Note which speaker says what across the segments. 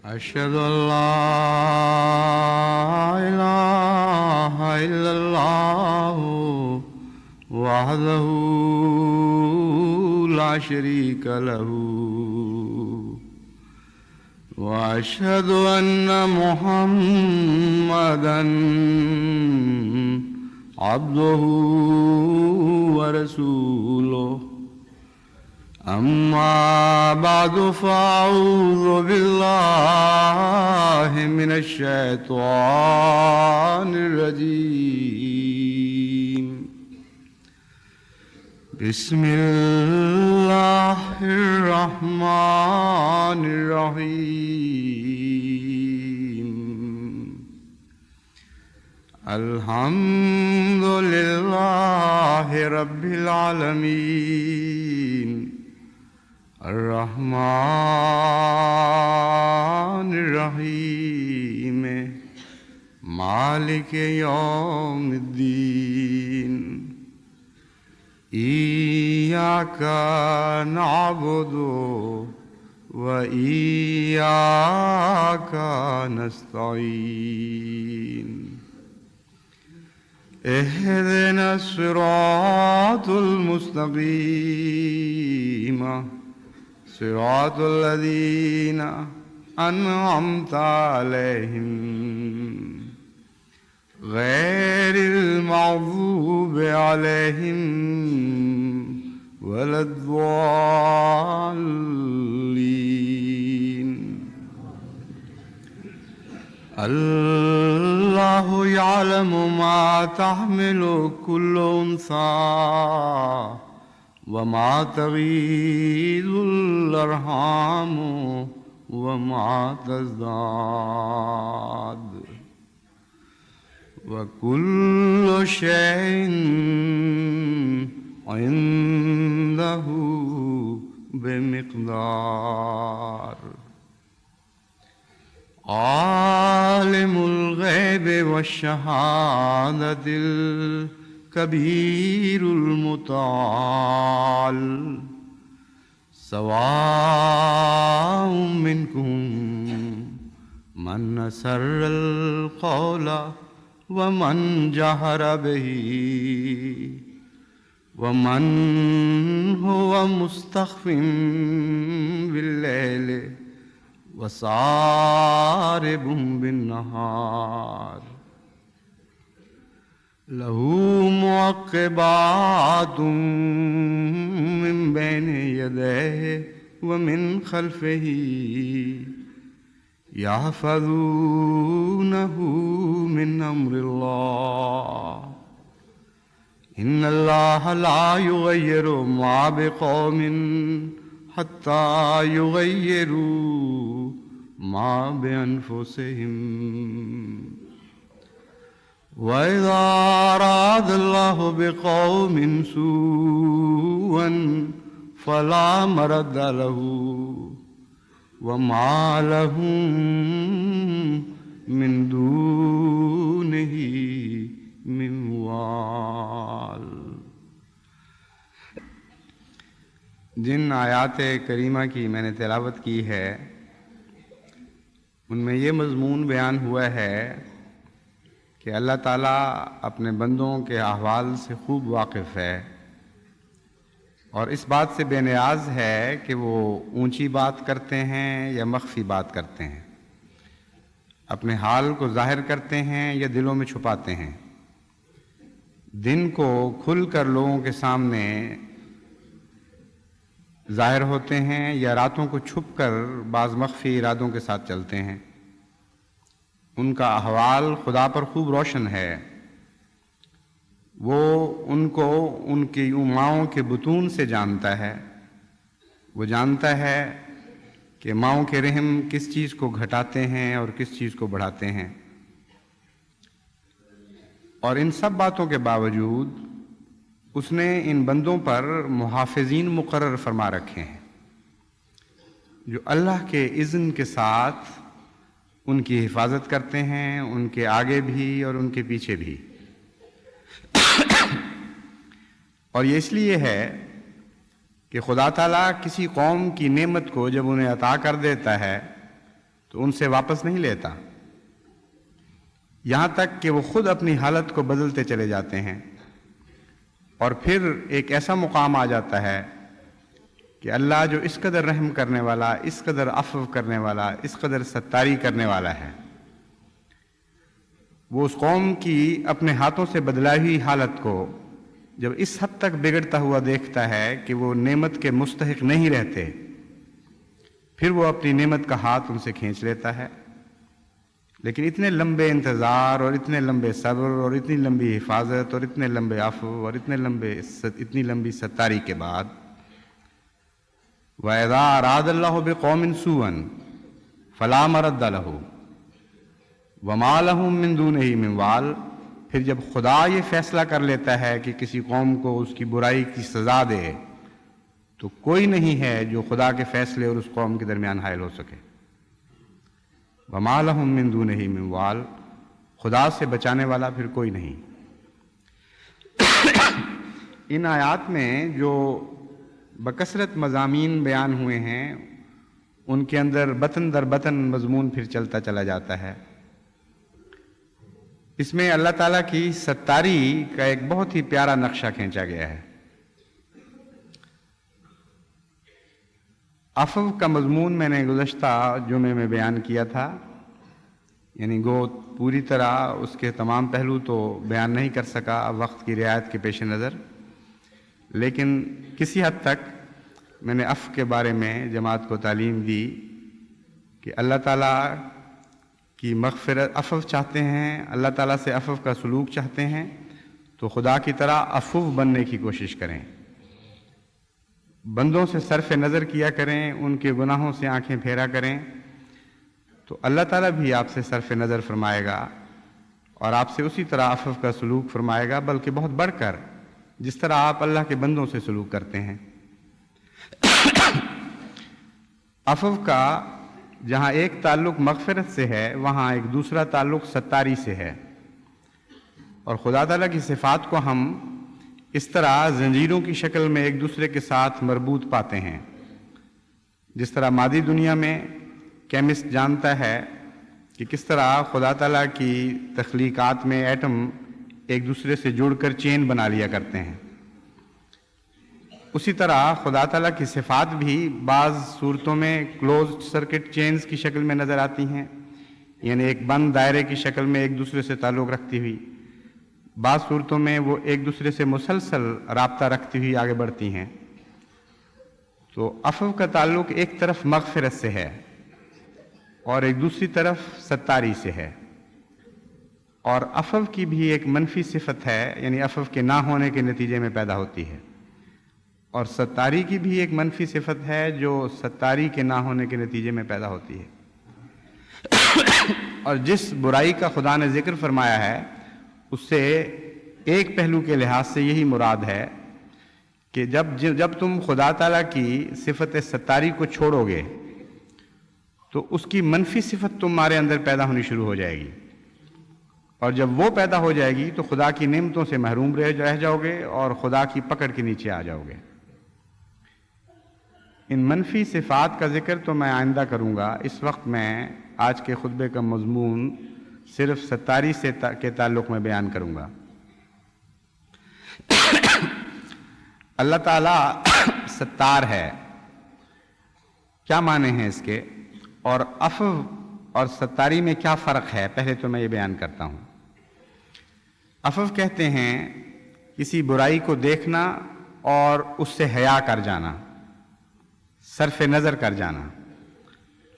Speaker 1: أشهد أن لا إله إلا الله وحده لا شريك له وأشهد أن محمدًا عبده ورسوله أما بعد فأعوذ بالله من الشيطان الرجيم بسم الله الرحمن الرحيم الحمد لله رب العالمين الرحمن الرحيم مالك يوم الدين إياك نعبد وإياك نستعين اهدنا الصراط المستقيم صراط الذين أنعمت عليهم غير المغضوب عليهم ولا الضالين. الله يعلم ما تحمل كل أنثى وما تغيض الأرحام وما تزداد وكل شيء عنده بمقدار. عالم الغيب والشهادة الكبير المتعال سواء منكم من أسر القول ومن جهر به ومن هو مستخف بالليل وسارب بالنهار له معقبات من بين يديه ومن خلفه يحفظونه من أمر الله إن الله لا يغير ما بقوم حتى يغيروا ما بأنفسهم وإذا أراد الله بقوم سوءا فلا مرد له وما لهم من دونه من وال. جن آیات کریمہ کی میں نے تلاوت کی ہے ان میں یہ مضمون بیان ہوا ہے کہ اللہ تعالیٰ اپنے بندوں کے احوال سے خوب واقف ہے اور اس بات سے بے نیاز ہے کہ وہ اونچی بات کرتے ہیں یا مخفی بات کرتے ہیں، اپنے حال کو ظاہر کرتے ہیں یا دلوں میں چھپاتے ہیں، دن کو کھل کر لوگوں کے سامنے ظاہر ہوتے ہیں یا راتوں کو چھپ کر بعض مخفی ارادوں کے ساتھ چلتے ہیں. ان کا احوال خدا پر خوب روشن ہے. وہ ان کو ان کی ماؤں کے بطون سے جانتا ہے. وہ جانتا ہے کہ ماؤں کے رحم کس چیز کو گھٹاتے ہیں اور کس چیز کو بڑھاتے ہیں. اور ان سب باتوں کے باوجود اس نے ان بندوں پر محافظین مقرر فرما رکھے ہیں جو اللہ کے اذن کے ساتھ ان کی حفاظت کرتے ہیں، ان کے آگے بھی اور ان کے پیچھے بھی. اور یہ اس لیے ہے کہ خدا تعالیٰ کسی قوم کی نعمت کو جب انہیں عطا کر دیتا ہے تو ان سے واپس نہیں لیتا، یہاں تک کہ وہ خود اپنی حالت کو بدلتے چلے جاتے ہیں، اور پھر ایک ایسا مقام آ جاتا ہے کہ اللہ جو اس قدر رحم کرنے والا، اس قدر عفو کرنے والا، اس قدر ستاری کرنے والا ہے، وہ اس قوم کی اپنے ہاتھوں سے بدلائی ہوئی حالت کو جب اس حد تک بگڑتا ہوا دیکھتا ہے کہ وہ نعمت کے مستحق نہیں رہتے، پھر وہ اپنی نعمت کا ہاتھ ان سے کھینچ لیتا ہے۔ لیکن اتنے لمبے انتظار اور اتنے لمبے صبر اور اتنی لمبی حفاظت اور اتنے لمبے عفو اور اتنی لمبی ستاری کے بعد وَإِذَا أَرَادَ اللَّهُ بِقَوْمٍ سُوءًا فَلَا مَرَدَّ لَهُ وَمَا لَهُم مِّن دُونِهِ مِن وَالٍ، پھر جب خدا یہ فیصلہ کر لیتا ہے کہ کسی قوم کو اس کی برائی کی سزا دے، تو کوئی نہیں ہے جو خدا کے فیصلے اور اس قوم کے درمیان حائل ہو سکے۔ وَمَا لَهُم مِّن دُونِهِ مِن وَالٍ، خدا سے بچانے والا پھر کوئی نہیں۔ ان آیات میں جو بکثرت مضامین بیان ہوئے ہیں، ان کے اندر بطن در بطن مضمون پھر چلتا چلا جاتا ہے۔ اس میں اللہ تعالیٰ کی ستاری کا ایک بہت ہی پیارا نقشہ کھینچا گیا ہے۔ عفو کا مضمون میں نے گزشتہ جمعے میں بیان کیا تھا، یعنی گو پوری طرح اس کے تمام پہلو تو بیان نہیں کر سکا وقت کی رعایت کے پیش نظر، لیکن کسی حد تک میں نے عفو کے بارے میں جماعت کو تعلیم دی کہ اللہ تعالیٰ کی مغفرت، عفو چاہتے ہیں، اللہ تعالیٰ سے عفو کا سلوک چاہتے ہیں، تو خدا کی طرح عفو بننے کی کوشش کریں، بندوں سے صرف نظر کیا کریں، ان کے گناہوں سے آنکھیں پھیرا کریں، تو اللہ تعالیٰ بھی آپ سے صرف نظر فرمائے گا اور آپ سے اسی طرح عفو کا سلوک فرمائے گا، بلکہ بہت بڑھ کر جس طرح آپ اللہ کے بندوں سے سلوک کرتے ہیں۔ عفو کا جہاں ایک تعلق مغفرت سے ہے، وہاں ایک دوسرا تعلق ستاری سے ہے، اور خدا تعالیٰ کی صفات کو ہم اس طرح زنجیروں کی شکل میں ایک دوسرے کے ساتھ مربوط پاتے ہیں۔ جس طرح مادی دنیا میں کیمسٹ جانتا ہے کہ کس طرح خدا تعالیٰ کی تخلیقات میں ایٹم ایک دوسرے سے جڑ کر چین بنا لیا کرتے ہیں، اسی طرح خدا تعالیٰ کی صفات بھی بعض صورتوں میں کلوزڈ سرکٹ چینز کی شکل میں نظر آتی ہیں، یعنی ایک بند دائرے کی شکل میں ایک دوسرے سے تعلق رکھتی ہوئی، بعض صورتوں میں وہ ایک دوسرے سے مسلسل رابطہ رکھتی ہوئی آگے بڑھتی ہیں۔ تو عفو کا تعلق ایک طرف مغفرت سے ہے اور ایک دوسری طرف ستاری سے ہے، اور عفو کی بھی ایک منفی صفت ہے، یعنی عفو کے نہ ہونے کے نتیجے میں پیدا ہوتی ہے، اور ستاری کی بھی ایک منفی صفت ہے جو ستاری کے نہ ہونے کے نتیجے میں پیدا ہوتی ہے۔ اور جس برائی کا خدا نے ذکر فرمایا ہے، اس سے ایک پہلو کے لحاظ سے یہی مراد ہے کہ جب تم خدا تعالیٰ کی صفت ستاری کو چھوڑو گے تو اس کی منفی صفت تمہارے اندر پیدا ہونی شروع ہو جائے گی، اور جب وہ پیدا ہو جائے گی تو خدا کی نعمتوں سے محروم رہ جاؤ گے اور خدا کی پکڑ کے نیچے آ جاؤ گے۔ ان منفی صفات کا ذکر تو میں آئندہ کروں گا، اس وقت میں آج کے خطبے کا مضمون صرف ستاری سے کے تعلق میں بیان کروں گا۔ اللہ تعالیٰ ستار ہے، کیا معنی ہیں اس کے، اور عفو اور ستاری میں کیا فرق ہے، پہلے تو میں یہ بیان کرتا ہوں۔ عفو کہتے ہیں کسی برائی کو دیکھنا اور اس سے حیا کر جانا، صرف نظر کر جانا۔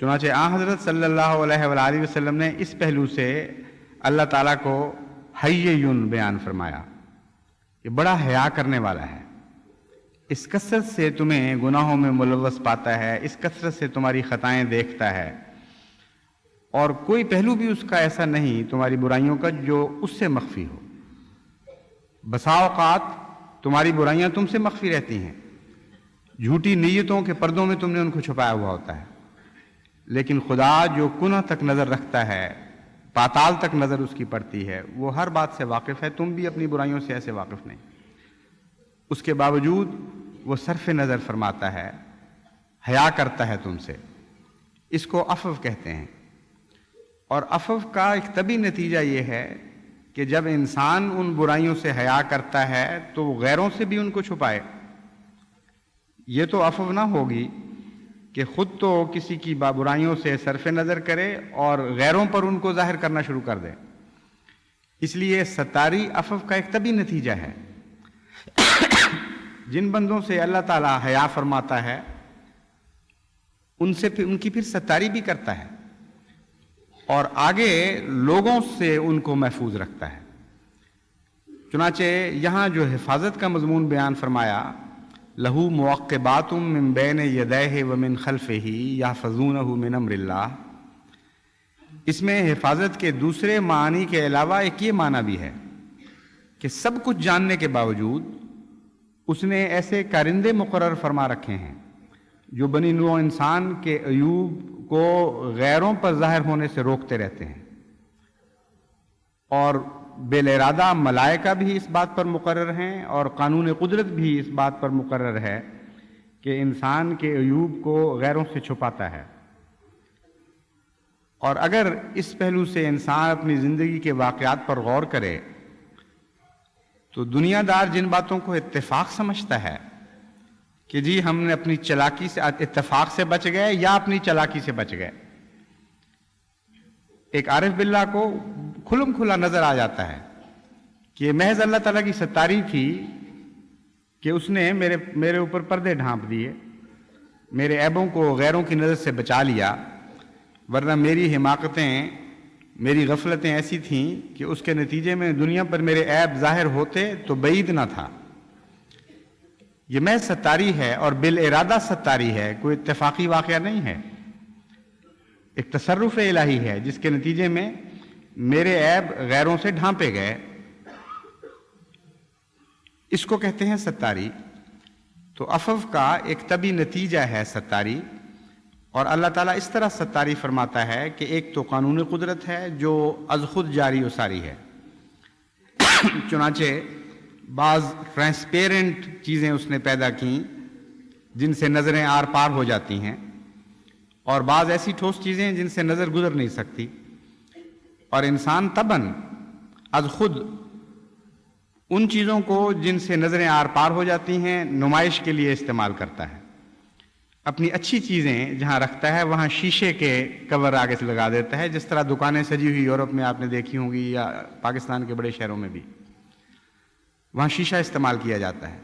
Speaker 1: چنانچہ حضرت صلی اللہ علیہ وآلہ وسلم نے اس پہلو سے اللہ تعالیٰ کو حیّن بیان فرمایا، یہ بڑا حیا کرنے والا ہے، اس کثرت سے تمہیں گناہوں میں ملوث پاتا ہے، اس کثرت سے تمہاری خطائیں دیکھتا ہے، اور کوئی پہلو بھی اس کا ایسا نہیں تمہاری برائیوں کا جو اس سے مخفی ہو۔ بسا اوقات تمہاری برائیاں تم سے مخفی رہتی ہیں، جھوٹی نیتوں کے پردوں میں تم نے ان کو چھپایا ہوا ہوتا ہے، لیکن خدا جو کنہ تک نظر رکھتا ہے، پاتال تک نظر اس کی پڑتی ہے، وہ ہر بات سے واقف ہے، تم بھی اپنی برائیوں سے ایسے واقف نہیں، اس کے باوجود وہ صرف نظر فرماتا ہے، حیا کرتا ہے تم سے، اس کو عفو کہتے ہیں۔ اور عفو کا ایک طبی نتیجہ یہ ہے کہ جب انسان ان برائیوں سے حیا کرتا ہے تو وہ غیروں سے بھی ان کو چھپائے۔ یہ تو عفو نہ ہوگی کہ خود تو کسی کی برائیوں سے صرف نظر کرے اور غیروں پر ان کو ظاہر کرنا شروع کر دے۔ اس لیے ستاری عفو کا ایک طبی نتیجہ ہے۔ جن بندوں سے اللہ تعالیٰ حیا فرماتا ہے ان کی پھر ستاری بھی کرتا ہے اور آگے لوگوں سے ان کو محفوظ رکھتا ہے۔ چنانچہ یہاں جو حفاظت کا مضمون بیان فرمایا، لہو معقبات من بین یدیہ ومن خلفہ یحفظونہ من امر اللہ، اس میں حفاظت کے دوسرے معنی کے علاوہ ایک یہ معنی بھی ہے کہ سب کچھ جاننے کے باوجود اس نے ایسے کارندے مقرر فرما رکھے ہیں جو بنی نوع انسان کے عیوب کو غیروں پر ظاہر ہونے سے روکتے رہتے ہیں، اور بالارادہ ملائکہ بھی اس بات پر مقرر ہیں اور قانون قدرت بھی اس بات پر مقرر ہے کہ انسان کے عیوب کو غیروں سے چھپاتا ہے۔ اور اگر اس پہلو سے انسان اپنی زندگی کے واقعات پر غور کرے تو دنیا دار جن باتوں کو اتفاق سمجھتا ہے کہ جی ہم نے اپنی چالاکی سے اتفاق سے بچ گئے یا اپنی چالاکی سے بچ گئے، ایک عارف باللہ کو کھلم کھلا نظر آ جاتا ہے کہ یہ محض اللہ تعالیٰ کی ستاری تھی کہ اس نے میرے اوپر پردے ڈھانپ دیے، میرے عیبوں کو غیروں کی نظر سے بچا لیا، ورنہ میری حماقتیں، میری غفلتیں ایسی تھیں کہ اس کے نتیجے میں دنیا پر میرے عیب ظاہر ہوتے تو بعید نہ تھا۔ یہ محض ستاری ہے اور بالارادہ ستاری ہے، کوئی اتفاقی واقعہ نہیں ہے، ایک تصرف الہی ہے جس کے نتیجے میں میرے عیب غیروں سے ڈھانپے گئے۔ اس کو کہتے ہیں ستاری۔ تو عفو کا ایک طبی نتیجہ ہے ستاری، اور اللہ تعالیٰ اس طرح ستاری فرماتا ہے کہ ایک تو قانون قدرت ہے جو از خود جاری و ساری ہے، چنانچہ بعض ٹرانسپیرنٹ چیزیں اس نے پیدا کیں جن سے نظریں آر پار ہو جاتی ہیں، اور بعض ایسی ٹھوس چیزیں جن سے نظر گزر نہیں سکتی، اور انسان طبعاً از خود ان چیزوں کو جن سے نظریں آر پار ہو جاتی ہیں نمائش کے لیے استعمال کرتا ہے۔ اپنی اچھی چیزیں جہاں رکھتا ہے وہاں شیشے کے کور آگے سے لگا دیتا ہے، جس طرح دکانیں سجی ہوئی یورپ میں آپ نے دیکھی ہوں گی یا پاکستان کے بڑے شہروں میں بھی، وہاں شیشہ استعمال کیا جاتا ہے۔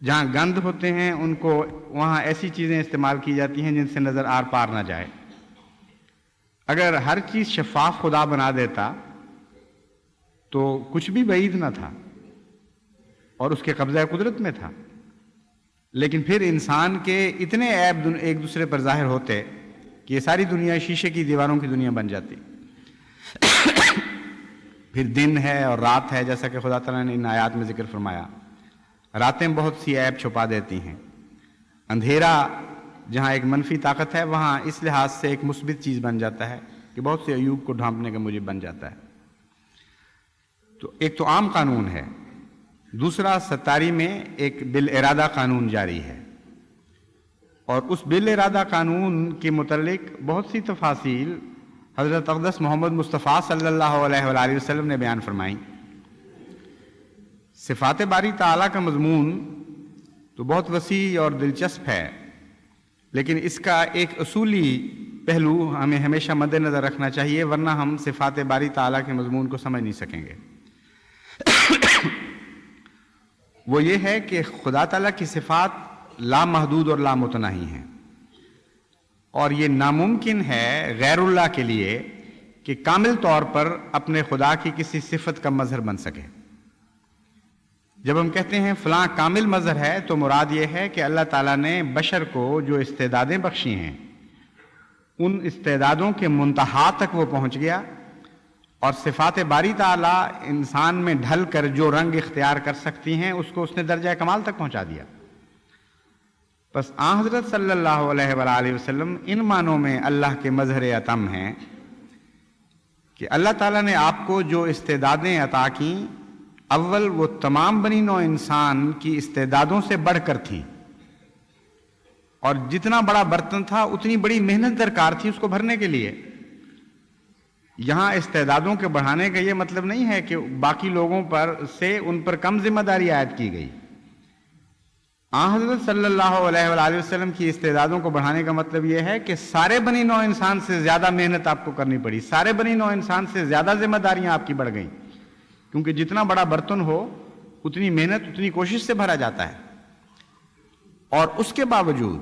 Speaker 1: جہاں گند ہوتے ہیں ان کو وہاں ایسی چیزیں استعمال کی جاتی ہیں جن سے نظر آر پار نہ جائے۔ اگر ہر چیز شفاف خدا بنا دیتا تو کچھ بھی بعید نہ تھا اور اس کے قبضہ قدرت میں تھا، لیکن پھر انسان کے اتنے عیب ایک دوسرے پر ظاہر ہوتے کہ یہ ساری دنیا شیشے کی دیواروں کی دنیا بن جاتی۔ پھر دن ہے اور رات ہے، جیسا کہ خدا تعالیٰ نے ان آیات میں ذکر فرمایا، راتیں بہت سی عیب چھپا دیتی ہیں۔ اندھیرا جہاں ایک منفی طاقت ہے وہاں اس لحاظ سے ایک مثبت چیز بن جاتا ہے کہ بہت سے عیوب کو ڈھانپنے کا موجب بن جاتا ہے۔ تو ایک تو عام قانون ہے، دوسرا ستاری میں ایک بالارادہ قانون جاری ہے، اور اس بالارادہ قانون کے متعلق بہت سی تفاصیل حضرت اقدس محمد مصطفیٰ صلی اللہ علیہ وآلہ وسلم نے بیان فرمائیں۔ صفات باری تعالیٰ کا مضمون تو بہت وسیع اور دلچسپ ہے، لیکن اس کا ایک اصولی پہلو ہمیں ہمیشہ مد نظر رکھنا چاہیے، ورنہ ہم صفات باری تعالیٰ کے مضمون کو سمجھ نہیں سکیں گے۔ وہ یہ ہے کہ خدا تعالیٰ کی صفات لامحدود اور لامتناہی ہیں، اور یہ ناممکن ہے غیر اللہ کے لیے کہ کامل طور پر اپنے خدا کی کسی صفت کا مظہر بن سکے۔ جب ہم کہتے ہیں فلاں کامل مظہر ہے تو مراد یہ ہے کہ اللہ تعالیٰ نے بشر کو جو استعدادیں بخشی ہیں ان استعدادوں کے منتہا تک وہ پہنچ گیا، اور صفات باری تعالیٰ انسان میں ڈھل کر جو رنگ اختیار کر سکتی ہیں اس کو اس نے درجہ کمال تک پہنچا دیا۔ بس آن حضرت صلی اللہ علیہ وآلہ وسلم ان معنوں میں اللہ کے مظہر اتم ہیں کہ اللہ تعالیٰ نے آپ کو جو استعدادیں عطا کیں، اول وہ تمام بنی نوع انسان کی استعدادوں سے بڑھ کر تھیں، اور جتنا بڑا برتن تھا اتنی بڑی محنت درکار تھی اس کو بھرنے کے لیے۔ یہاں استعدادوں کے بڑھانے کا یہ مطلب نہیں ہے کہ باقی لوگوں پر سے ان پر کم ذمہ داری عائد کی گئی. حضرت صلی اللہ علیہ وآلہ وسلم کی استعدادوں کو بڑھانے کا مطلب یہ ہے کہ سارے بنی نوع انسان سے زیادہ محنت آپ کو کرنی پڑی، سارے بنی نوع انسان سے زیادہ ذمہ داریاں آپ کی بڑھ گئیں، کیونکہ جتنا بڑا برتن ہو اتنی محنت اتنی کوشش سے بھرا جاتا ہے. اور اس کے باوجود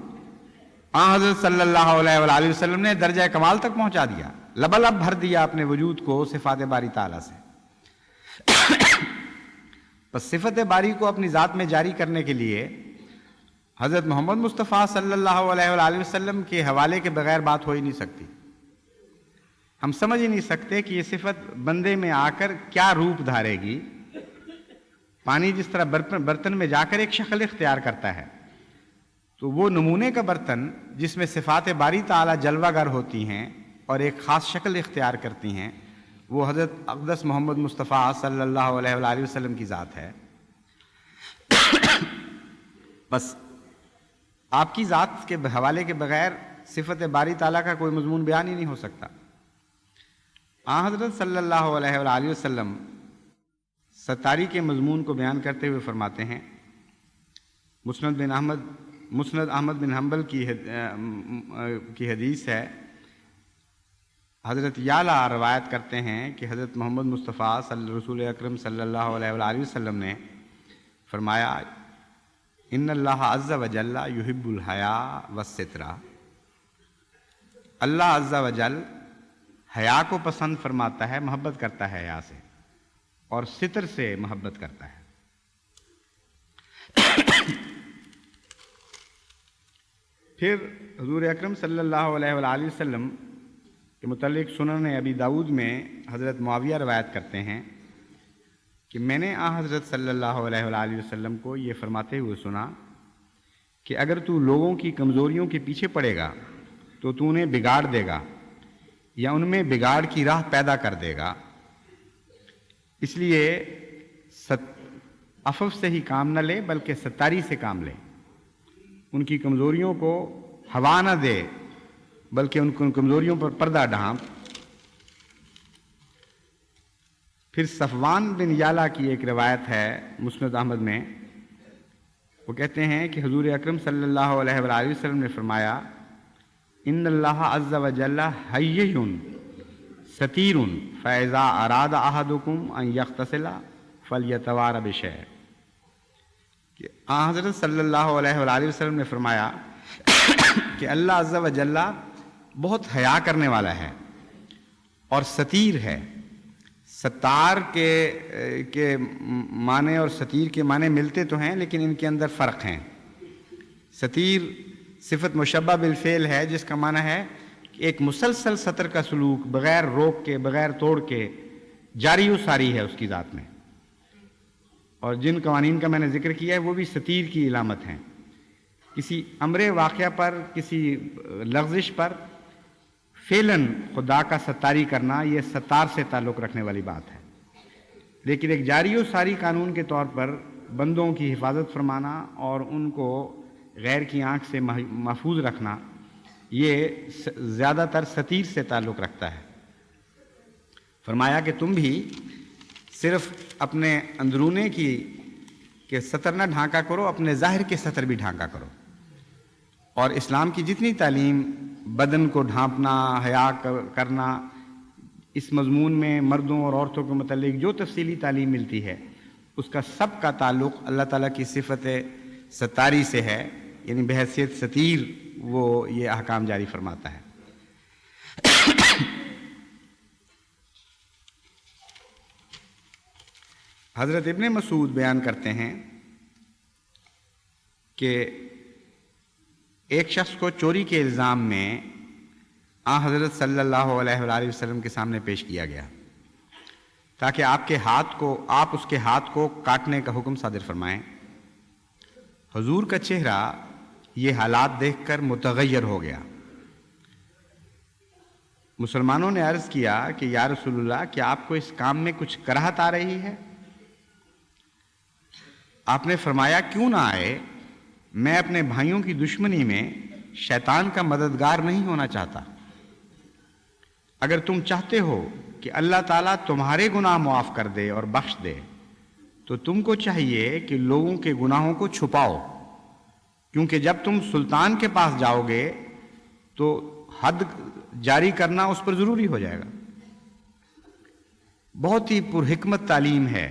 Speaker 1: حضرت صلی اللہ علیہ وآلہ وسلم نے درجہ کمال تک پہنچا دیا، لبالب بھر دیا اپنے وجود کو صفات باری تعالیٰ سے. بس صفت باری کو اپنی ذات میں جاری کرنے کے لیے حضرت محمد مصطفیٰ صلی اللہ علیہ وآلہ وسلم کے حوالے کے بغیر بات ہو ہی نہیں سکتی. ہم سمجھ ہی نہیں سکتے کہ یہ صفت بندے میں آ کر کیا روپ دھارے گی. پانی جس طرح برتن میں جا کر ایک شکل اختیار کرتا ہے، تو وہ نمونے کا برتن جس میں صفات باری تعالیٰ جلوہ گر ہوتی ہیں اور ایک خاص شکل اختیار کرتی ہیں، وہ حضرت اقدس محمد مصطفیٰ صلی اللہ علیہ وآلہ وسلم کی ذات ہے. بس آپ کی ذات کے حوالے کے بغیر صفت باری تعالیٰ کا کوئی مضمون بیان ہی نہیں ہو سکتا. حضرت صلی اللہ علیہ وآلہ وسلم ستاری کے مضمون کو بیان کرتے ہوئے فرماتے ہیں، مسند احمد بن حنبل کی حدیث ہے، حضرت یعلا روایت کرتے ہیں کہ حضرت محمد مصطفیٰ رسول اکرم صلی اللہ علیہ وآلہ وسلم نے فرمایا، ان اللہ عز و جل یحب الحیاء والستر. اللہ عز و جل حیا کو پسند فرماتا ہے، محبت کرتا ہے حیا سے، اور ستر سے محبت کرتا ہے. پھر حضور اکرم صلی اللہ علیہ وآلہ وسلم کے متعلق سنن ابی داؤد میں حضرت معاویہ روایت کرتے ہیں کہ میں نے حضرت صلی اللہ علیہ وآلہ وسلم کو یہ فرماتے ہوئے سنا کہ اگر تو لوگوں کی کمزوریوں کے پیچھے پڑے گا تو انہیں بگاڑ دے گا یا ان میں بگاڑ کی راہ پیدا کر دے گا. اس لیے عفو سے ہی کام نہ لے بلکہ ستاری سے کام لے. ان کی کمزوریوں کو ہوا نہ دے بلکہ ان کمزوریوں پر پردہ ڈھانپ. پھر صفوان بن یعلا کی ایک روایت ہے مسند احمد میں، وہ کہتے ہیں کہ حضور اکرم صلی اللہ علیہ وآلہ وسلم نے فرمایا، ان اللہ عز و جل حی ستیر فاذا اراد احدکم ان یغتسل فلیتوار بشیء. کہ حضرت صلی اللہ علیہ وآلہ وسلم نے فرمایا کہ اللہ عز و جل بہت حیا کرنے والا ہے اور ستیر ہے. ستار کے معنی اور ستیر کے معنی ملتے تو ہیں لیکن ان کے اندر فرق ہیں. ستیر صفت مشبہ بالفعل ہے جس کا معنی ہے کہ ایک مسلسل سطر کا سلوک بغیر روک کے بغیر توڑ کے جاری و ساری ہے اس کی ذات میں. اور جن قوانین کا میں نے ذکر کیا ہے وہ بھی ستیر کی علامت ہیں. کسی امر واقعہ پر، کسی لغزش پر فعلاً خدا کا ستاری کرنا یہ ستار سے تعلق رکھنے والی بات ہے، لیکن ایک جاری و ساری قانون کے طور پر بندوں کی حفاظت فرمانا اور ان کو غیر کی آنکھ سے محفوظ رکھنا یہ زیادہ تر ستیر سے تعلق رکھتا ہے. فرمایا کہ تم بھی صرف اپنے اندرونے کے سطر نہ ڈھانکا کرو، اپنے ظاہر کے سطر بھی ڈھانکا کرو. اور اسلام کی جتنی تعلیم بدن کو ڈھانپنا، حیا کرنا، اس مضمون میں مردوں اور عورتوں کے متعلق جو تفصیلی تعلیم ملتی ہے اس کا سب کا تعلق اللہ تعالیٰ کی صفت ستاری سے ہے، یعنی بحیثیت ستیر وہ یہ احکام جاری فرماتا ہے. حضرت ابن مسعود بیان کرتے ہیں کہ ایک شخص کو چوری کے الزام میں حضرت صلی اللہ علیہ وآلہ وسلم کے سامنے پیش کیا گیا تاکہ آپ اس کے ہاتھ کو کاٹنے کا حکم صادر فرمائیں. حضور کا چہرہ یہ حالات دیکھ کر متغیر ہو گیا. مسلمانوں نے عرض کیا کہ یا رسول اللہ، کیا آپ کو اس کام میں کچھ کراہت آ رہی ہے؟ آپ نے فرمایا، کیوں نہ آئے، میں اپنے بھائیوں کی دشمنی میں شیطان کا مددگار نہیں ہونا چاہتا. اگر تم چاہتے ہو کہ اللہ تعالیٰ تمہارے گناہ معاف کر دے اور بخش دے تو تم کو چاہیے کہ لوگوں کے گناہوں کو چھپاؤ، کیونکہ جب تم سلطان کے پاس جاؤ گے تو حد جاری کرنا اس پر ضروری ہو جائے گا۔ بہت ہی پرحکمت تعلیم ہے۔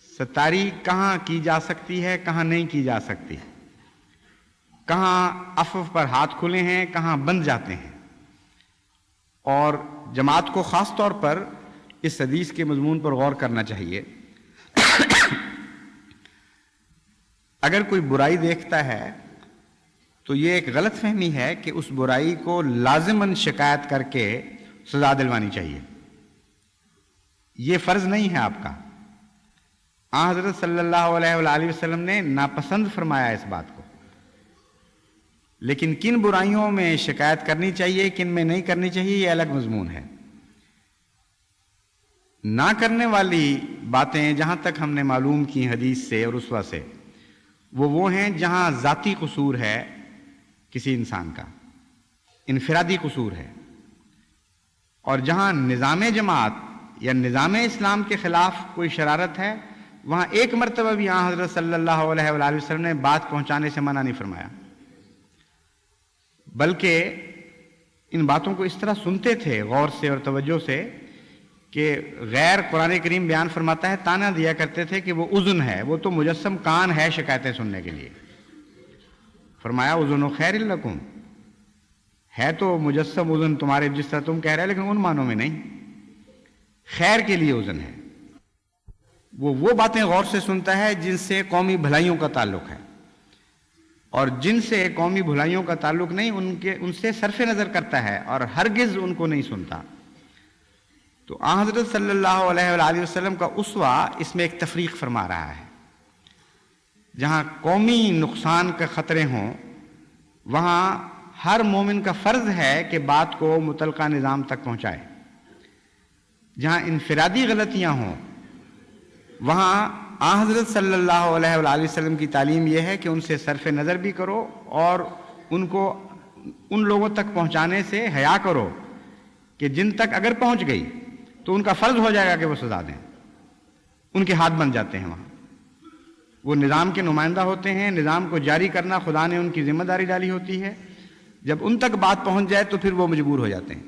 Speaker 1: ستاری کہاں کی جا سکتی ہے، کہاں نہیں کی جا سکتی، کہاں عفو پر ہاتھ کھلے ہیں، کہاں بند جاتے ہیں، اور جماعت کو خاص طور پر اس حدیث کے مضمون پر غور کرنا چاہیے۔ اگر کوئی برائی دیکھتا ہے تو یہ ایک غلط فہمی ہے کہ اس برائی کو لازماً شکایت کر کے سزا دلوانی چاہیے۔ یہ فرض نہیں ہے آپ کا۔ حضرت صلی اللہ علیہ وآلہ وسلم نے ناپسند فرمایا اس بات کو، لیکن کن برائیوں میں شکایت کرنی چاہیے، کن میں نہیں کرنی چاہیے، یہ الگ مضمون ہے۔ نہ کرنے والی باتیں جہاں تک ہم نے معلوم کی حدیث سے اور اسوہ سے، وہ ہیں جہاں ذاتی قصور ہے کسی انسان کا، انفرادی قصور ہے، اور جہاں نظام جماعت یا نظام اسلام کے خلاف کوئی شرارت ہے، وہاں ایک مرتبہ بھی حضرت صلی اللہ علیہ وآلہ وسلم نے بات پہنچانے سے منع نہیں فرمایا، بلکہ ان باتوں کو اس طرح سنتے تھے غور سے اور توجہ سے کہ غیر قرآن کریم بیان فرماتا ہے تانا دیا کرتے تھے کہ وہ اذن ہے، وہ تو مجسم کان ہے شکایتیں سننے کے لیے۔ فرمایا اذن خیر لکم، ہے تو مجسم اذن تمہارے جس طرح تم کہہ رہے لیکن ان معنوں میں نہیں، خیر کے لیے اذن ہے۔ وہ باتیں غور سے سنتا ہے جن سے قومی بھلائیوں کا تعلق ہے، اور جن سے قومی بھلائیوں کا تعلق نہیں ان سے صرف نظر کرتا ہے اور ہرگز ان کو نہیں سنتا۔ تو حضرت صلی اللہ علیہ وآلہ وسلم کا اسوہ اس میں ایک تفریق فرما رہا ہے۔ جہاں قومی نقصان کے خطرے ہوں وہاں ہر مومن کا فرض ہے کہ بات کو متعلقہ نظام تک پہنچائے۔ جہاں انفرادی غلطیاں ہوں وہاں حضرت صلی اللہ علیہ وآلہ وسلم کی تعلیم یہ ہے کہ ان سے صرف نظر بھی کرو اور ان کو ان لوگوں تک پہنچانے سے حیا کرو کہ جن تک اگر پہنچ گئی تو ان کا فرض ہو جائے گا کہ وہ سزا دیں، ان کے ہاتھ بن جاتے ہیں۔ وہاں وہ نظام کے نمائندہ ہوتے ہیں، نظام کو جاری کرنا خدا نے ان کی ذمہ داری ڈالی ہوتی ہے، جب ان تک بات پہنچ جائے تو پھر وہ مجبور ہو جاتے ہیں۔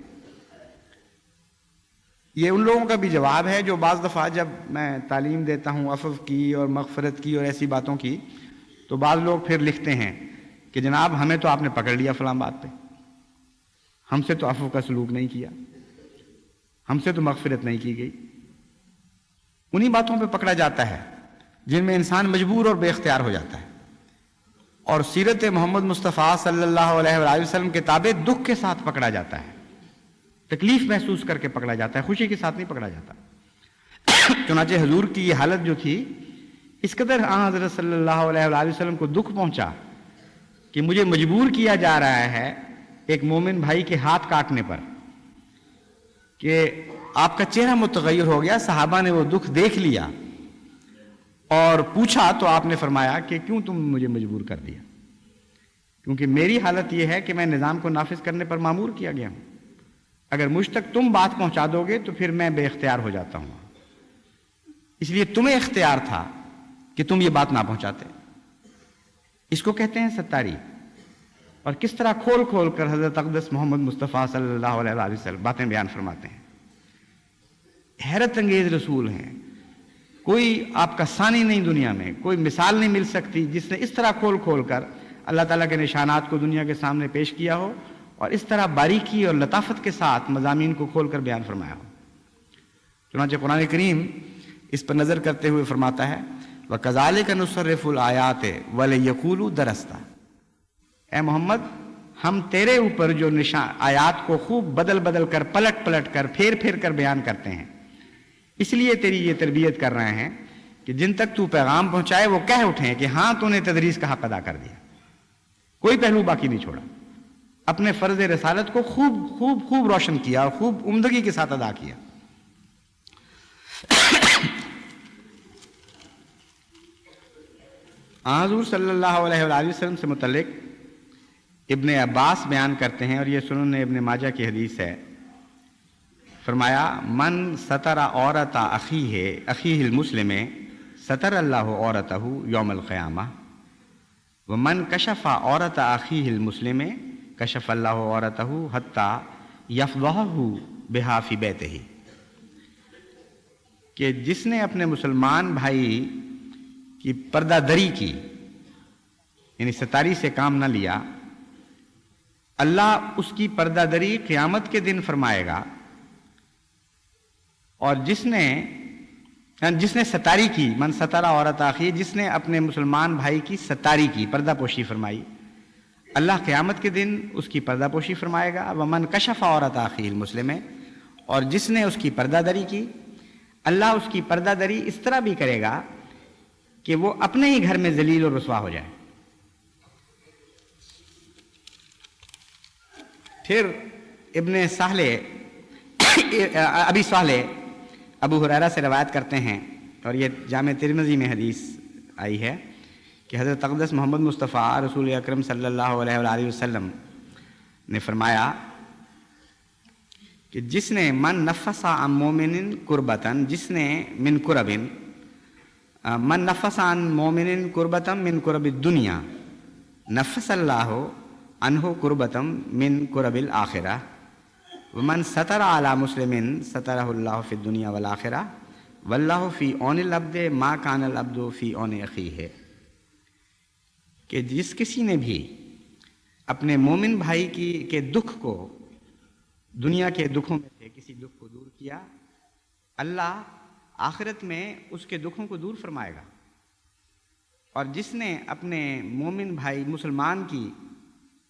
Speaker 1: یہ ان لوگوں کا بھی جواب ہے جو بعض دفعہ جب میں تعلیم دیتا ہوں عفو کی اور مغفرت کی اور ایسی باتوں کی تو بعض لوگ پھر لکھتے ہیں کہ جناب ہمیں تو آپ نے پکڑ لیا فلاں بات پہ، ہم سے تو عفو کا سلوک نہیں کیا، ہم سے تو مغفرت نہیں کی گئی۔ انہی باتوں پہ پکڑا جاتا ہے جن میں انسان مجبور اور بے اختیار ہو جاتا ہے، اور سیرت محمد مصطفیٰ صلی اللہ علیہ وآلہ وسلم کے تابع دکھ کے ساتھ پکڑا جاتا ہے، تکلیف محسوس کر کے پکڑا جاتا ہے، خوشی کے ساتھ نہیں پکڑا جاتا۔ چنانچہ حضور کی یہ حالت جو تھی، اس قدر حضرت صلی اللہ علیہ وآلہ وسلم کو دکھ پہنچا کہ مجھے مجبور کیا جا رہا ہے ایک مومن بھائی کے ہاتھ کاٹنے پر، کہ آپ کا چہرہ متغیر ہو گیا۔ صحابہ نے وہ دکھ دیکھ لیا اور پوچھا تو آپ نے فرمایا کہ کیوں تم مجھے مجبور کر دیا، کیونکہ میری حالت یہ ہے کہ میں نظام کو نافذ کرنے پر مامور کیا گیا ہوں، اگر مجھ تک تم بات پہنچا دو گے تو پھر میں بے اختیار ہو جاتا ہوں، اس لیے تمہیں اختیار تھا کہ تم یہ بات نہ پہنچاتے۔ اس کو کہتے ہیں ستاری، اور کس طرح کھول کھول کر حضرت اقدس محمد مصطفیٰ صلی اللہ علیہ وآلہ وسلم باتیں بیان فرماتے ہیں۔ حیرت انگیز رسول ہیں، کوئی آپ کا ثانی نہیں دنیا میں، کوئی مثال نہیں مل سکتی جس نے اس طرح کھول کھول کر اللہ تعالیٰ کے نشانات کو دنیا کے سامنے پیش کیا ہو اور اس طرح باریکی اور لطافت کے ساتھ مضامین کو کھول کر بیان فرمایا ہو۔ چنانچہ قرآن کریم اس پر نظر کرتے ہوئے فرماتا ہے وَكَذَلِكَ نُصَرِّفُ الْآيَاتِ وَلِيَقُولُوا دَرَسْتَ، اے محمد ہم تیرے اوپر جو آیات کو خوب بدل بدل کر پلٹ پلٹ کر پھیر پھیر کر بیان کرتے ہیں، اس لیے تیری یہ تربیت کر رہے ہیں کہ جن تک تو پیغام پہنچائے وہ کہہ اٹھیں کہ ہاں تو نے تدریس کا حق ادا کر دیا، کوئی پہلو باقی نہیں چھوڑا، اپنے فرض رسالت کو خوب خوب خوب روشن کیا اور خوب عمدگی کے ساتھ ادا کیا۔ حضور صلی اللہ علیہ وآلہ وسلم سے متعلق ابن عباس بیان کرتے ہیں، اور یہ سنن ابن ماجہ کی حدیث ہے فرمایا من ستر عورت اخیہ المسلم ستر اللہ عورتہ یوم القیامہ ومن کشف عورت اخیہ المسلم کشف اللہ عورتہ حتی یفضحہ بہا فی بیتہ، کہ جس نے اپنے مسلمان بھائی کی پردہ دری کی، یعنی ستاری سے کام نہ لیا، اللہ اس کی پردہ دری قیامت کے دن فرمائے گا، اور جس نے ستاری کی، من ستر عورت آخی، جس نے اپنے مسلمان بھائی کی ستاری کی، پردہ پوشی فرمائی، اللہ قیامت کے دن اس کی پردہ پوشی فرمائے گا۔ ومن کشف عورت آخی المسلم، اور جس نے اس کی پردہ دری کی، اللہ اس کی پردہ دری اس طرح بھی کرے گا کہ وہ اپنے ہی گھر میں ذلیل و رسوا ہو جائے۔ پھر ابن صالح ابی صالح ابو ہریرہ سے روایت کرتے ہیں، اور یہ جامع ترمذی میں حدیث آئی ہے کہ حضرت اقدس محمد مصطفیٰ رسول اکرم صلی اللہ علیہ وآلہ وسلم نے فرمایا کہ جس نے من نفس عن مومن کربتن، جس نے من کربن، من نفس عن مومن کربتن من کرب الدنیا نفس اللہ عنہ کربتن من کرب الآخرہ ومن ستر علی مسلم سترہ اللہ فی الدنیا والآخرہ واللہ فی عون العبد ما کان العبد فی عون اخیہ، کہ جس کسی نے بھی اپنے مومن بھائی کے دکھ کو، دنیا کے دکھوں میں سے کسی دکھ کو دور کیا، اللہ آخرت میں اس کے دکھوں کو دور فرمائے گا، اور جس نے اپنے مومن بھائی مسلمان کی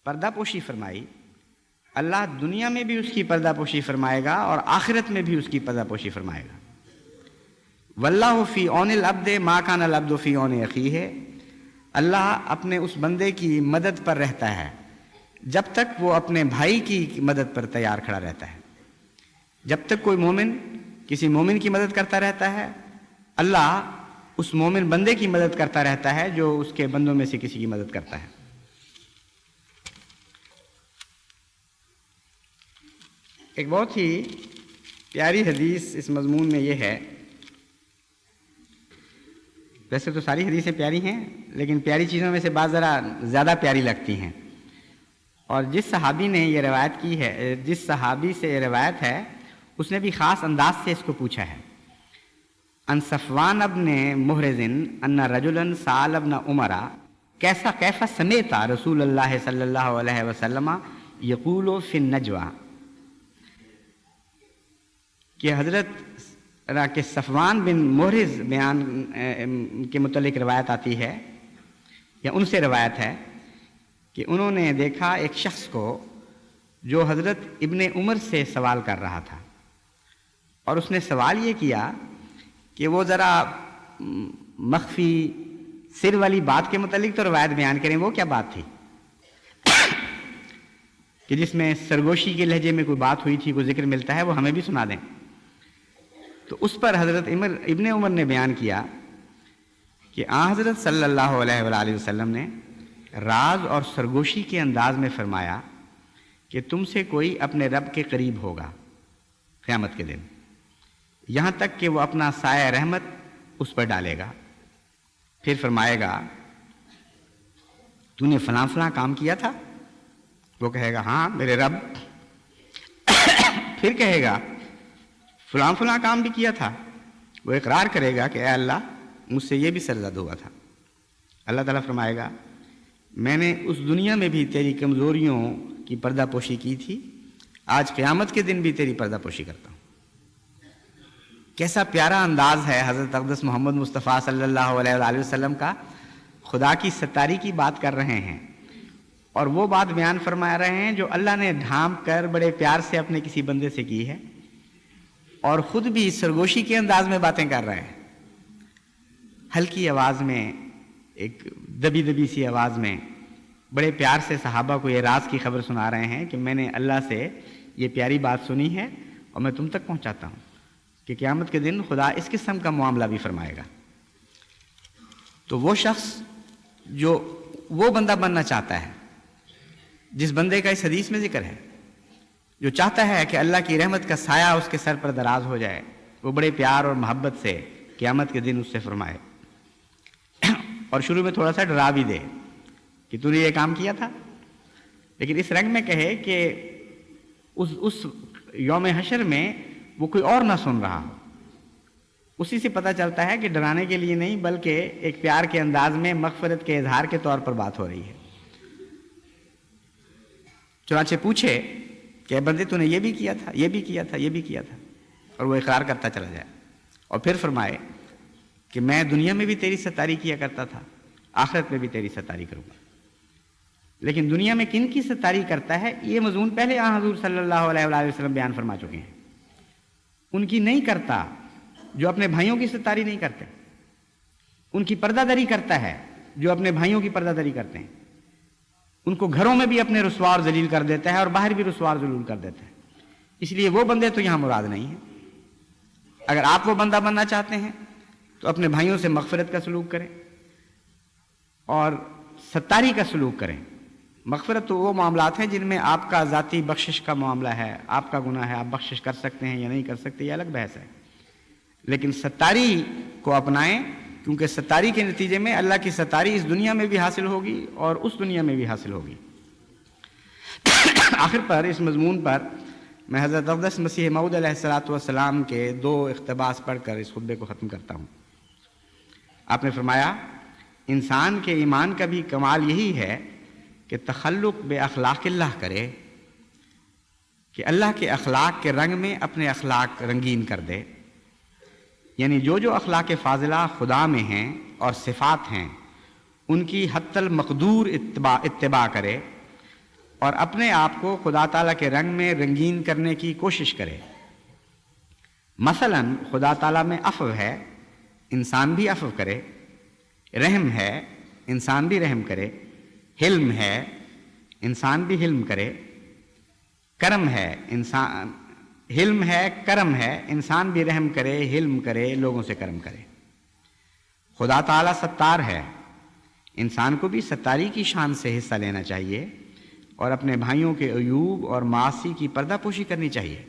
Speaker 1: پردہ پوشی فرمائی، اللہ دنیا میں بھی اس کی پردہ پوشی فرمائے گا اور آخرت میں بھی اس کی پردہ پوشی فرمائے گا۔ واللہ فی عون العبد ما کان العبد فی عون اخیہ، اللہ اپنے اس بندے کی مدد پر رہتا ہے جب تک وہ اپنے بھائی کی مدد پر تیار کھڑا رہتا ہے۔ جب تک کوئی مومن کسی مومن کی مدد کرتا رہتا ہے، اللہ اس مومن بندے کی مدد کرتا رہتا ہے جو اس کے بندوں میں سے کسی کی مدد کرتا ہے۔ ایک بہت ہی پیاری حدیث اس مضمون میں یہ ہے، ویسے تو ساری حدیثیں پیاری ہیں لیکن پیاری چیزوں میں سے بعض ذرا زیادہ پیاری لگتی ہیں، اور جس صحابی نے یہ روایت کی ہے، جس صحابی سے یہ روایت ہے، اس نے بھی خاص انداز سے اس کو پوچھا ہے۔ ان صفوان ابن محرز ان رجلا سأل ابن عمر کیف سمعت رسول اللہ صلی اللہ علیہ وسلم یقول فی النجوى، کہ حضرت کہ صفوان بن محرز بیان کے متعلق روایت آتی ہے، یا ان سے روایت ہے کہ انہوں نے دیکھا ایک شخص کو جو حضرت ابن عمر سے سوال کر رہا تھا، اور اس نے سوال یہ کیا کہ وہ ذرا مخفی سر والی بات کے متعلق تو روایت بیان کریں، وہ کیا بات تھی کہ جس میں سرگوشی کے لہجے میں کوئی بات ہوئی تھی، کوئی ذکر ملتا ہے، وہ ہمیں بھی سنا دیں۔ تو اس پر حضرت ابن عمر نے بیان کیا کہ حضرت صلی اللہ علیہ وآلہ وسلم نے راز اور سرگوشی کے انداز میں فرمایا کہ تم سے کوئی اپنے رب کے قریب ہوگا قیامت کے دن، یہاں تک کہ وہ اپنا سایہ رحمت اس پر ڈالے گا، پھر فرمائے گا تو نے فلاں فلاں کام کیا تھا، وہ کہے گا ہاں میرے رب، پھر کہے گا فلاں فلاں کام بھی کیا تھا، وہ اقرار کرے گا کہ اے اللہ مجھ سے یہ بھی سرزد ہوا تھا۔ اللہ تعالیٰ فرمائے گا میں نے اس دنیا میں بھی تیری کمزوریوں کی پردہ پوشی کی تھی، آج قیامت کے دن بھی تیری پردہ پوشی کرتا ہوں۔ کیسا پیارا انداز ہے حضرت اقدس محمد مصطفیٰ صلی اللہ علیہ وآلہ وسلم کا، خدا کی ستاری کی بات کر رہے ہیں، اور وہ بات بیان فرما رہے ہیں جو اللہ نے ڈھانپ کر بڑے پیار سے اپنے کسی بندے سے کی ہے، اور خود بھی سرگوشی کے انداز میں باتیں کر رہے ہیں، ہلکی آواز میں، ایک دبی دبی سی آواز میں بڑے پیار سے صحابہ کو یہ راز کی خبر سنا رہے ہیں کہ میں نے اللہ سے یہ پیاری بات سنی ہے اور میں تم تک پہنچاتا ہوں کہ قیامت کے دن خدا اس قسم کا معاملہ بھی فرمائے گا۔ تو وہ شخص جو وہ بندہ بننا چاہتا ہے جس بندے کا اس حدیث میں ذکر ہے،
Speaker 2: جو چاہتا ہے کہ اللہ کی رحمت کا سایہ اس کے سر پر دراز ہو جائے، وہ بڑے پیار اور محبت سے قیامت کے دن اس سے فرمائے اور شروع میں تھوڑا سا ڈرا بھی دے کہ تو نے یہ کام کیا تھا، لیکن اس رنگ میں کہے کہ اس یوم حشر میں وہ کوئی اور نہ سن رہا ہو۔ اسی سے پتہ چلتا ہے کہ ڈرانے کے لیے نہیں بلکہ ایک پیار کے انداز میں مغفرت کے اظہار کے طور پر بات ہو رہی ہے۔ چنانچہ پوچھے کہ اے بندے تو نے یہ بھی کیا تھا، یہ بھی کیا تھا، یہ بھی کیا تھا، اور وہ اقرار کرتا چلا جائے، اور پھر فرمائے کہ میں دنیا میں بھی تیری ستاری کیا کرتا تھا، آخرت میں بھی تیری ستاری کروں گا۔ لیکن دنیا میں کن کی ستاری کرتا ہے، یہ مضمون پہلے حضور صلی اللہ علیہ وآلہ وسلم بیان فرما چکے ہیں۔ ان کی نہیں کرتا جو اپنے بھائیوں کی ستاری نہیں کرتے، ان کی پردہ دری کرتا ہے جو اپنے بھائیوں کی پردہ دری کرتے ہیں، ان کو گھروں میں بھی اپنے رسوا اور ذلیل کر دیتا ہے اور باہر بھی رسوا اور ذلیل کر دیتا ہے۔ اس لیے وہ بندے تو یہاں مراد نہیں ہیں۔ اگر آپ وہ بندہ بننا چاہتے ہیں تو اپنے بھائیوں سے مغفرت کا سلوک کریں اور ستاری کا سلوک کریں۔ مغفرت تو وہ معاملات ہیں جن میں آپ کا ذاتی بخشش کا معاملہ ہے، آپ کا گناہ ہے، آپ بخشش کر سکتے ہیں یا نہیں کر سکتے، یہ الگ بحث ہے، لیکن ستاری کو اپنائیں، کیونکہ ستاری کے نتیجے میں اللہ کی ستاری اس دنیا میں بھی حاصل ہوگی اور اس دنیا میں بھی حاصل ہوگی۔ آخر پر اس مضمون پر میں حضرت اقدس مسیح موعود علیہ السلام کے 2 اقتباس پڑھ کر اس خطبے کو ختم کرتا ہوں۔ آپ نے فرمایا، انسان کے ایمان کا بھی کمال یہی ہے کہ تخلق بے اخلاق اللہ کرے، کہ اللہ کے اخلاق کے رنگ میں اپنے اخلاق رنگین کر دے، یعنی جو اخلاق فاضلہ خدا میں ہیں اور صفات ہیں ان کی حتی المقدور اتباع کرے اور اپنے آپ کو خدا تعالیٰ کے رنگ میں رنگین کرنے کی کوشش کرے۔ مثلا خدا تعالیٰ میں عفو ہے، انسان بھی عفو کرے، رحم ہے، انسان بھی رحم کرے، حلم ہے، انسان بھی حلم کرے، کرم ہے، حلم ہے، کرم ہے، انسان بھی رحم کرے، حلم کرے، لوگوں سے کرم کرے۔ خدا تعالیٰ ستار ہے، انسان کو بھی ستاری کی شان سے حصہ لینا چاہیے اور اپنے بھائیوں کے عیوب اور معاصی کی پردہ پوشی کرنی چاہیے۔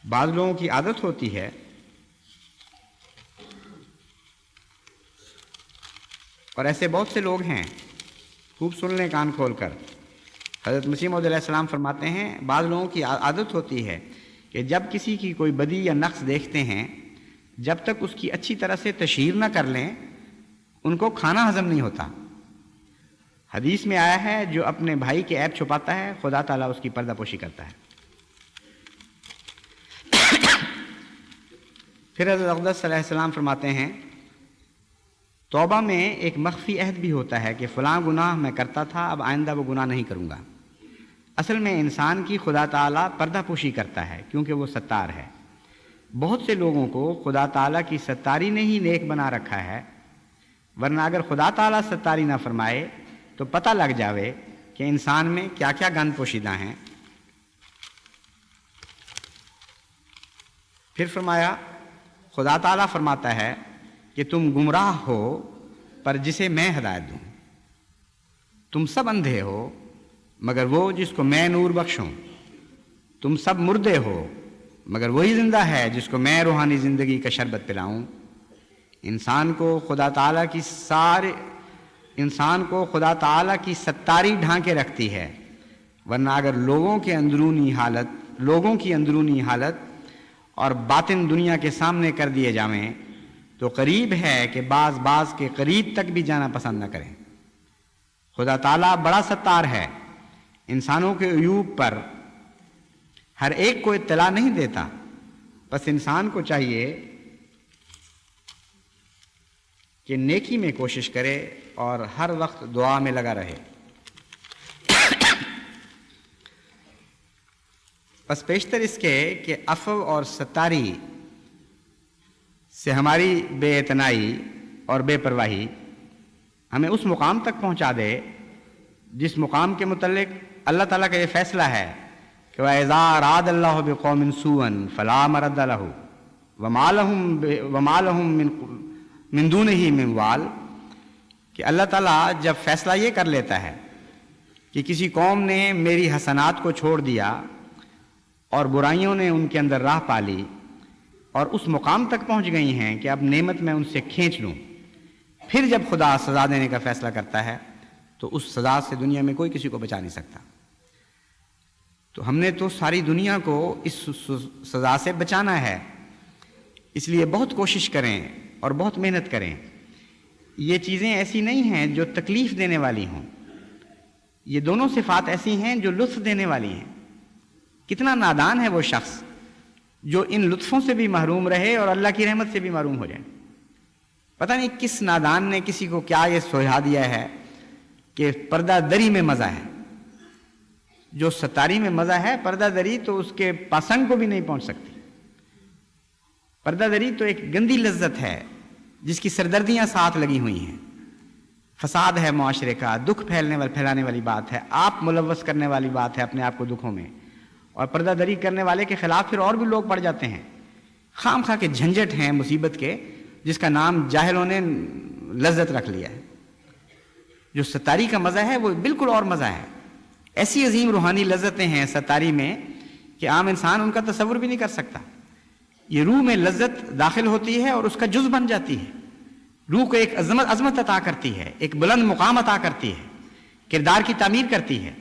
Speaker 2: بعض لوگوں کی عادت ہوتی ہے اور ایسے بہت سے لوگ ہیں، خوب سن لیں کان کھول کر، حضرت مسیح موعود علیہ السلام فرماتے ہیں بعض لوگوں کی عادت ہوتی ہے کہ جب کسی کی کوئی بدی یا نقص دیکھتے ہیں، جب تک اس کی اچھی طرح سے تشہیر نہ کر لیں ان کو کھانا ہضم نہیں ہوتا۔ حدیث میں آیا ہے جو اپنے بھائی کے عیب چھپاتا ہے خدا تعالیٰ اس کی پردہ پوشی کرتا ہے۔ پھر حضرت اقدس صلی اللہ علیہ وسلم فرماتے ہیں توبہ میں ایک مخفی عہد بھی ہوتا ہے کہ فلاں گناہ میں کرتا تھا، اب آئندہ وہ گناہ نہیں کروں گا۔ اصل میں انسان کی خدا تعالیٰ پردہ پوشی کرتا ہے کیونکہ وہ ستار ہے۔ بہت سے لوگوں کو خدا تعالیٰ کی ستاری نے ہی نیک بنا رکھا ہے، ورنہ اگر خدا تعالیٰ ستاری نہ فرمائے تو پتہ لگ جاوے کہ انسان میں کیا کیا گند پوشیدہ ہیں۔ پھر فرمایا خدا تعالیٰ فرماتا ہے کہ تم گمراہ ہو پر جسے میں ہدایت دوں، تم سب اندھے ہو مگر وہ جس کو میں نور بخشوں، تم سب مردے ہو مگر وہی زندہ ہے جس کو میں روحانی زندگی کا شربت پلاؤں۔ انسان کو خدا تعالیٰ کی ستاری ڈھانکے رکھتی ہے، ورنہ اگر لوگوں کی اندرونی حالت اور باطن دنیا کے سامنے کر دیے جائیں تو قریب ہے کہ بعض کے قریب تک بھی جانا پسند نہ کریں۔ خدا تعالیٰ بڑا ستار ہے، انسانوں کے عیوب پر ہر ایک کو اطلاع نہیں دیتا، بس انسان کو چاہیے کہ نیکی میں کوشش کرے اور ہر وقت دعا میں لگا رہے۔ بس پیشتر اس کے کہ عفو اور ستاری سے ہماری بے اعتنائی اور بے پرواہی ہمیں اس مقام تک پہنچا دے جس مقام کے متعلق اللہ تعالیٰ کا یہ فیصلہ ہے کہ وَإِذَا أَرَادَ اللَّهُ بِقَوْمٍ سُوءًا فَلَا مَرَدَّ لَهُ وَمَا لَهُم مِّن دُونِهِ مِن وَالٍ، کہ اللہ تعالیٰ جب فیصلہ یہ کر لیتا ہے کہ کسی قوم نے میری حسنات کو چھوڑ دیا اور برائیوں نے ان کے اندر راہ پالی اور اس مقام تک پہنچ گئی ہیں کہ اب نعمت میں ان سے کھینچ لوں، پھر جب خدا سزا دینے کا فیصلہ کرتا ہے تو اس سزا سے دنیا میں کوئی کسی کو بچا نہیں سکتا۔ تو ہم نے تو ساری دنیا کو اس سزا سے بچانا ہے، اس لیے بہت کوشش کریں اور بہت محنت کریں۔ یہ چیزیں ایسی نہیں ہیں جو تکلیف دینے والی ہوں، یہ دونوں صفات ایسی ہیں جو لطف دینے والی ہیں۔ کتنا نادان ہے وہ شخص جو ان لطفوں سے بھی محروم رہے اور اللہ کی رحمت سے بھی محروم ہو جائے۔ پتہ نہیں کس نادان نے کسی کو کیا یہ سوجھا دیا ہے کہ پردہ دری میں مزہ ہے۔ جو ستاری میں مزہ ہے، پردہ دری تو اس کے پاسنگ کو بھی نہیں پہنچ سکتی۔ پردہ دری تو ایک گندی لذت ہے جس کی سردردیاں ساتھ لگی ہوئی ہیں، فساد ہے معاشرے کا، دکھ پھیلانے والی بات ہے، آپ ملوث کرنے والی بات ہے اپنے آپ کو دکھوں میں، اور پردہ دری کرنے والے کے خلاف پھر اور بھی لوگ پڑ جاتے ہیں۔ خام خواہ کے جھنجٹ ہیں مصیبت کے، جس کا نام جاہلوں نے لذت رکھ لیا ہے۔ جو ستاری کا مزہ ہے وہ بالکل اور مزہ ہے۔ ایسی عظیم روحانی لذتیں ہیں ستاری میں کہ عام انسان ان کا تصور بھی نہیں کر سکتا۔ یہ روح میں لذت داخل ہوتی ہے اور اس کا جز بن جاتی ہے، روح کو ایک عظمت عطا کرتی ہے، ایک بلند مقام عطا کرتی ہے، کردار کی تعمیر کرتی ہے۔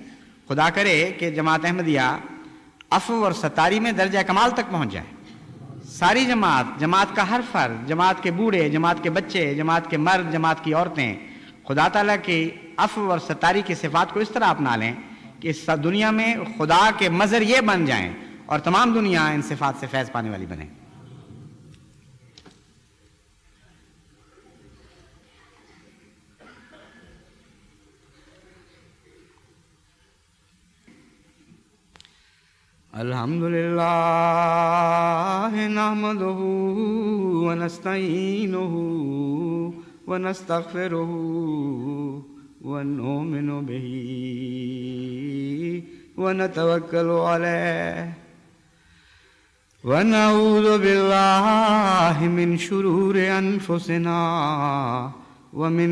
Speaker 2: خدا کرے کہ جماعت احمدیہ عفو اور ستاری میں درجہ کمال تک پہنچ جائے۔ ساری جماعت کا ہر فرد، جماعت کے بوڑھے، جماعت کے بچے، جماعت کے مرد، جماعت کی عورتیں خدا تعالیٰ کی عفو اور ستاری کی صفات کو اس طرح اپنا لیں کہ اس دنیا میں خدا کے مظہر یہ بن جائیں اور تمام دنیا ان صفات سے فیض پانے والی بنے۔ الحمدللہ نحمدہ ونستعینہ ونستغفرہ ونؤمن بہ ونتوکل علیہ ونعوذ باللہ من شرور انفسنا ومن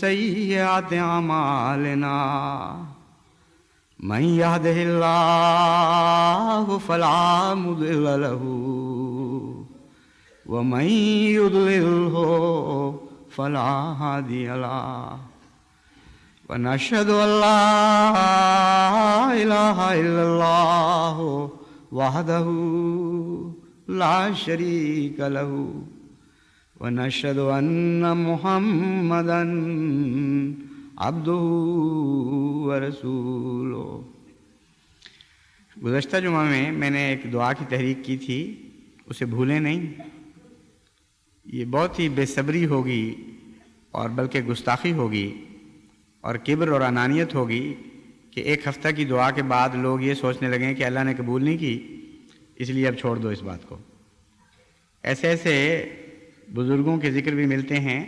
Speaker 2: سیئات اعمالنا من يهده الله فلا مضل له ومن يضلله فلا هادي له ونشهد أن لا إله إلا الله وحده لا شريك له ونشهد أن محمدا عبدہ ورسولہ۔ گزشتہ جمعہ میں نے ایک دعا کی تحریک کی تھی، اسے بھولیں نہیں۔ یہ بہت ہی بے صبری ہوگی اور بلکہ گستاخی ہوگی اور کبر اور انانیت ہوگی کہ ایک ہفتہ کی دعا کے بعد لوگ یہ سوچنے لگیں کہ اللہ نے قبول نہیں کی، اس لیے اب چھوڑ دو اس بات کو۔ ایسے بزرگوں کے ذکر بھی ملتے ہیں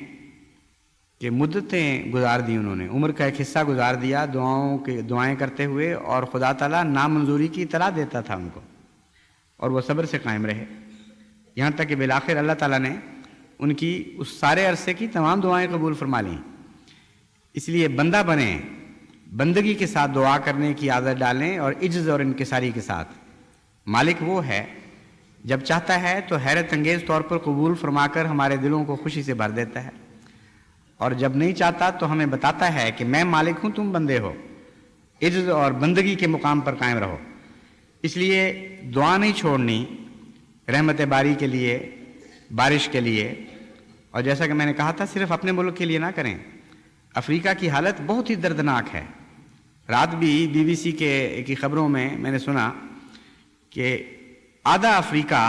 Speaker 2: کہ مدتیں گزار دی انہوں نے، عمر کا ایک حصہ گزار دیا دعائیں کرتے ہوئے، اور خدا تعالیٰ نامنظوری کی اطلاع دیتا تھا ان کو، اور وہ صبر سے قائم رہے، یہاں تک کہ بالآخر اللہ تعالیٰ نے ان کی اس سارے عرصے کی تمام دعائیں قبول فرما لیں۔ اس لیے بندہ بنیں، بندگی کے ساتھ دعا کرنے کی عادت ڈالیں اور عجز اور انکساری کے ساتھ۔ مالک وہ ہے جب چاہتا ہے تو حیرت انگیز طور پر قبول فرما کر ہمارے دلوں کو خوشی سے بھر دیتا ہے، اور جب نہیں چاہتا تو ہمیں بتاتا ہے کہ میں مالک ہوں، تم بندے ہو، عجز اور بندگی کے مقام پر قائم رہو۔ اس لیے دعا نہیں چھوڑنی رحمت باری کے لیے، بارش کے لیے، اور جیسا کہ میں نے کہا تھا صرف اپنے ملک کے لیے نہ کریں۔ افریقہ کی حالت بہت ہی دردناک ہے۔ رات بھی BBC کی خبروں میں نے سنا کہ آدھا افریقہ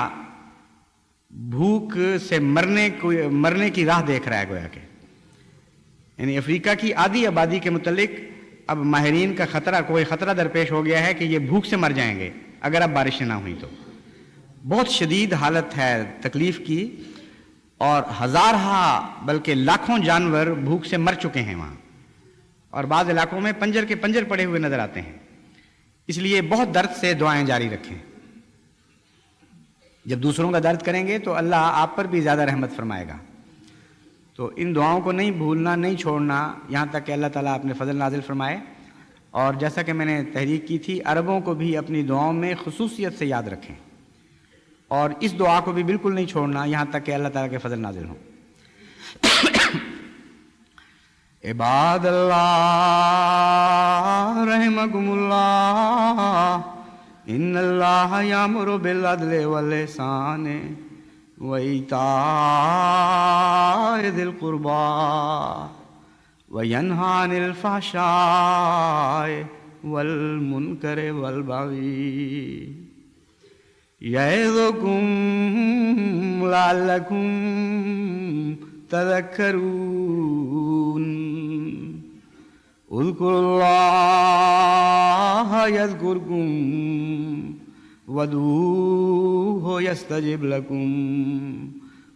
Speaker 2: بھوک سے مرنے کی راہ دیکھ رہا ہے، گویا کہ یعنی افریقہ کی آدھی آبادی کے متعلق اب ماہرین کا کوئی خطرہ درپیش ہو گیا ہے کہ یہ بھوک سے مر جائیں گے اگر اب بارشیں نہ ہوئیں تو۔ بہت شدید حالت ہے تکلیف کی، اور ہزارہا بلکہ لاکھوں جانور بھوک سے مر چکے ہیں وہاں، اور بعض علاقوں میں پنجر کے پنجر پڑے ہوئے نظر آتے ہیں۔ اس لیے بہت درد سے دعائیں جاری رکھیں۔ جب دوسروں کا درد کریں گے تو اللہ آپ پر بھی زیادہ رحمت فرمائے گا۔ تو ان دعاؤں کو نہیں بھولنا، نہیں چھوڑنا، یہاں تک کہ اللہ تعالیٰ اپنے فضل نازل فرمائے۔ اور جیسا کہ میں نے تحریک کی تھی، عربوں کو بھی اپنی دعاؤں میں خصوصیت سے یاد رکھیں، اور اس دعا کو بھی بالکل نہیں چھوڑنا یہاں تک کہ اللہ تعالیٰ کے فضل نازل ہوں۔ عباد اللہ رحمکم اللہ، ان اللہ یامر بالعدل والاحسان وایتاء ذی القربی وینہی عن الفحشاء والمنکر والبغی یعظکم لعلکم تذکرون۔ اذکروا اللہ یذکرکم وادعوہ یستجب لکم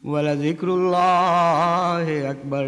Speaker 2: ولذکر اللہ اکبر۔